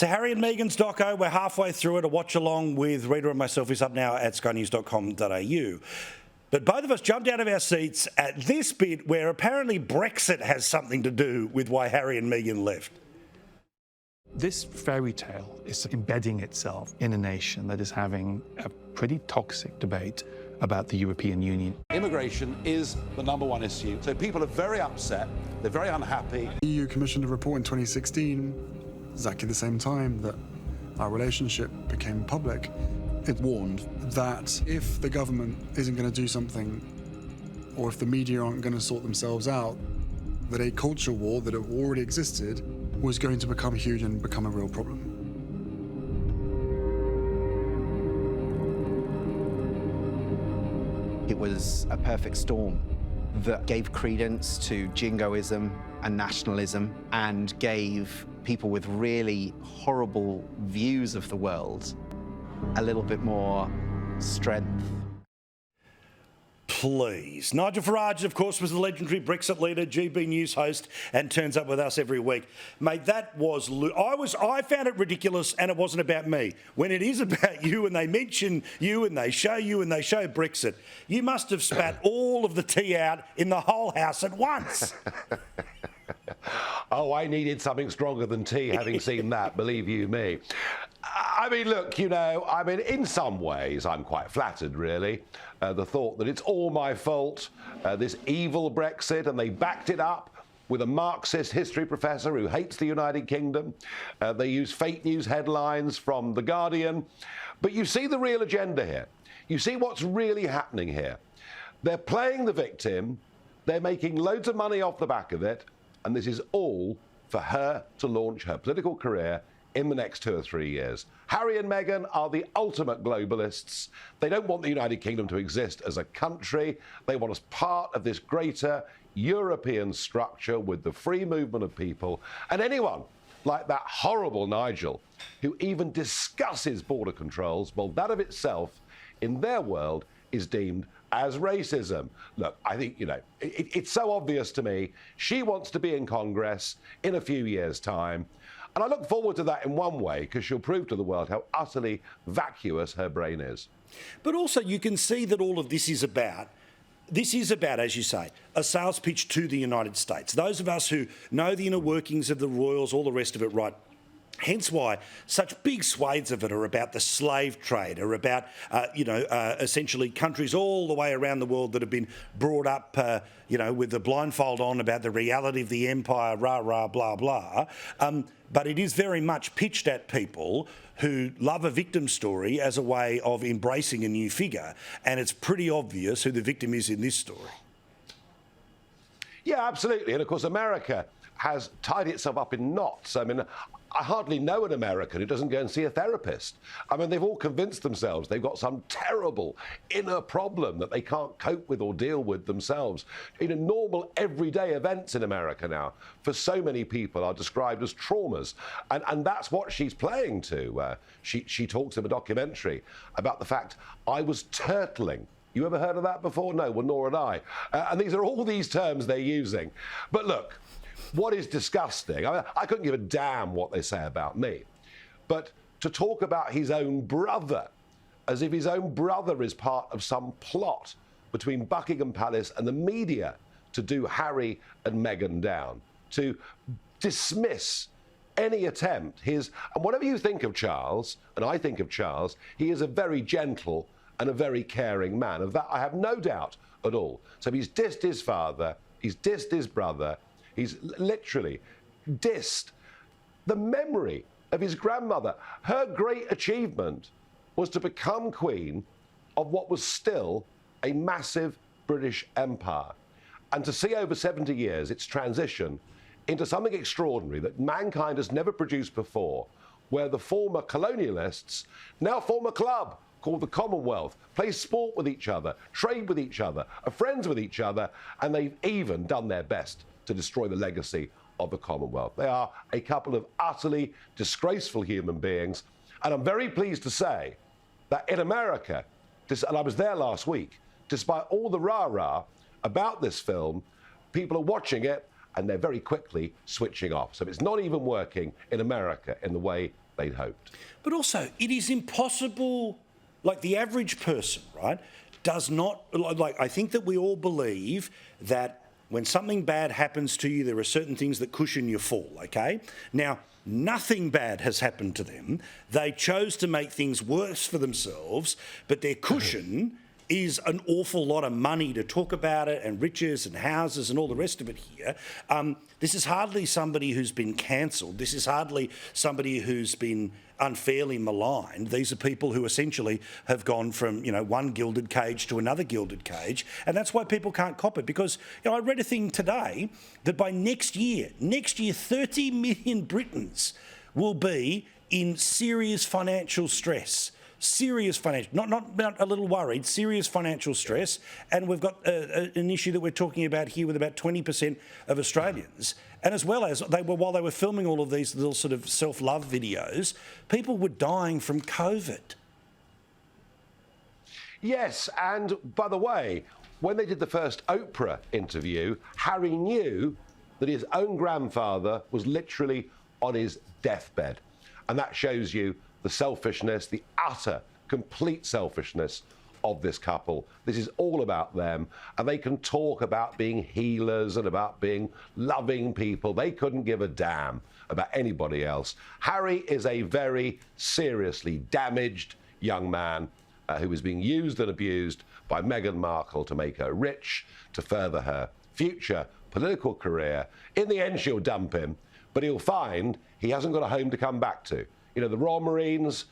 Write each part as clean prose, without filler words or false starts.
So Harry and Meghan's doco, we're halfway through it. A watch along with Rita and myself is up now at skynews.com.au. But both of us jumped out of our seats at this bit where apparently Brexit has something to do with why Harry and Meghan left. This fairy tale is embedding itself in a nation that is having a pretty toxic debate about the European Union. Immigration is the #1 issue. So people are very upset, they're very unhappy. The EU commissioned a report in 2016, exactly the same time that our relationship became public. It warned that if the government isn't going to do something, or if the media aren't going to sort themselves out, that a culture war that had already existed was going to become huge and become a real problem. It was a perfect storm that gave credence to jingoism and nationalism and gave people with really horrible views of the world a little bit more strength. Please. Nigel Farage, of course, was the legendary Brexit leader, GB News host, and turns up with us every week. Mate, that was... I found it ridiculous, and it wasn't about me. When it is about you, and they mention you, and they show Brexit, you must have spat all of the tea out in the whole house at once. Oh, I needed something stronger than tea, having seen that, believe you me. I mean, look, in some ways, I'm quite flattered, really. The thought that it's all my fault, this evil Brexit, and they backed it up with a Marxist history professor who hates the United Kingdom. They use fake news headlines from The Guardian. But you see the real agenda here. You see what's really happening here. They're playing the victim. They're making loads of money off the back of it. And this is all for her to launch her political career in the next 2 or 3 years. Harry and Meghan are the ultimate globalists. They don't want the United Kingdom to exist as a country. They want us part of this greater European structure with the free movement of people. And anyone like that horrible Nigel, who even discusses border controls, well, that of itself, in their world, is deemed as racism. Look, I think, it's so obvious to me. She wants to be in Congress in a few years' time. And I look forward to that in one way, because she'll prove to the world how utterly vacuous her brain is. But also you can see that all of this is about, as you say, a sales pitch to the United States. Those of us who know the inner workings of the royals, all the rest of it, right? Hence why such big swathes of it are about the slave trade, are about, essentially countries all the way around the world that have been brought up, with the blindfold on about the reality of the empire, rah, blah, blah. But it is very much pitched at people who love a victim story as a way of embracing a new figure. And it's pretty obvious who the victim is in this story. Yeah, absolutely. And of course, America has tied itself up in knots. I mean, I hardly know an American who doesn't go and see a therapist. I mean, they've all convinced themselves they've got some terrible inner problem that they can't cope with or deal with themselves. Normal everyday events in America now, for so many people, are described as traumas. And that's what she's playing to. She talks in a documentary about the fact, I was turtling. You ever heard of that before? No, well, nor had I. And these are all these terms they're using. But look, what is disgusting, I couldn't give a damn what they say about me, but to talk about his own brother as if his own brother is part of some plot between Buckingham Palace and the media to do Harry and Meghan down, to dismiss any attempt. And whatever you think of Charles, and I think of Charles, he is a very gentle and a very caring man. Of that, I have no doubt at all. So he's dissed his father, he's dissed his brother, he's literally dissed the memory of his grandmother. Her great achievement was to become queen of what was still a massive British empire. And to see over 70 years its transition into something extraordinary that mankind has never produced before, where the former colonialists now form a club called the Commonwealth, play sport with each other, trade with each other, are friends with each other, and they've even done their best to destroy the legacy of the Commonwealth. They are a couple of utterly disgraceful human beings. And I'm very pleased to say that in America, and I was there last week, despite all the rah-rah about this film, people are watching it and they're very quickly switching off. So it's not even working in America in the way they'd hoped. But also, it is impossible, like the average person, right, does not, like, I think that we all believe that when something bad happens to you, there are certain things that cushion your fall, okay? Now, nothing bad has happened to them. They chose to make things worse for themselves, but their cushion is an awful lot of money to talk about it, and riches and houses and all the rest of it here. This is hardly somebody who's been cancelled. This is hardly somebody who's been unfairly maligned. These are people who essentially have gone from, you know, one gilded cage to another gilded cage, and that's why people can't cop it. Because, you know, I read a thing today that by next year, 30 million Britons will be in serious financial stress. Serious financial, not a little worried, serious financial stress. And we've got an issue that we're talking about here with about 20% of Australians. And as well as, while they were filming all of these little sort of self-love videos, people were dying from COVID. Yes, and by the way, when they did the first Oprah interview, Harry knew that his own grandfather was literally on his deathbed. And that shows you the selfishness, the utter, complete selfishness of this couple. This is all about them, and they can talk about being healers and about being loving people. They couldn't give a damn about anybody else. Harry is a very seriously damaged young man who is being used and abused by Meghan Markle to make her rich, to further her future political career. In the end, she'll dump him, but he'll find he hasn't got a home to come back to. You know, the Royal Marines,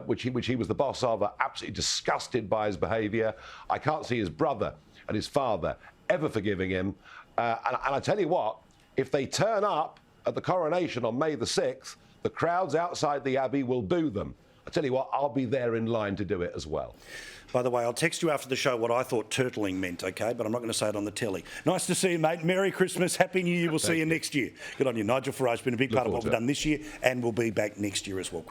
which he was the boss of, are absolutely disgusted by his behaviour. I can't see his brother and his father ever forgiving him. And I tell you what, if they turn up at the coronation on May the 6th, the crowds outside the Abbey will boo them. I tell you what, I'll be there in line to do it as well. By the way, I'll text you after the show what I thought turtling meant, OK? But I'm not going to say it on the telly. Nice to see you, mate. Merry Christmas. Happy New Year. We'll see you next year. Good on you. Nigel Farage has been a big part of what we've done this year, and we'll be back next year as well.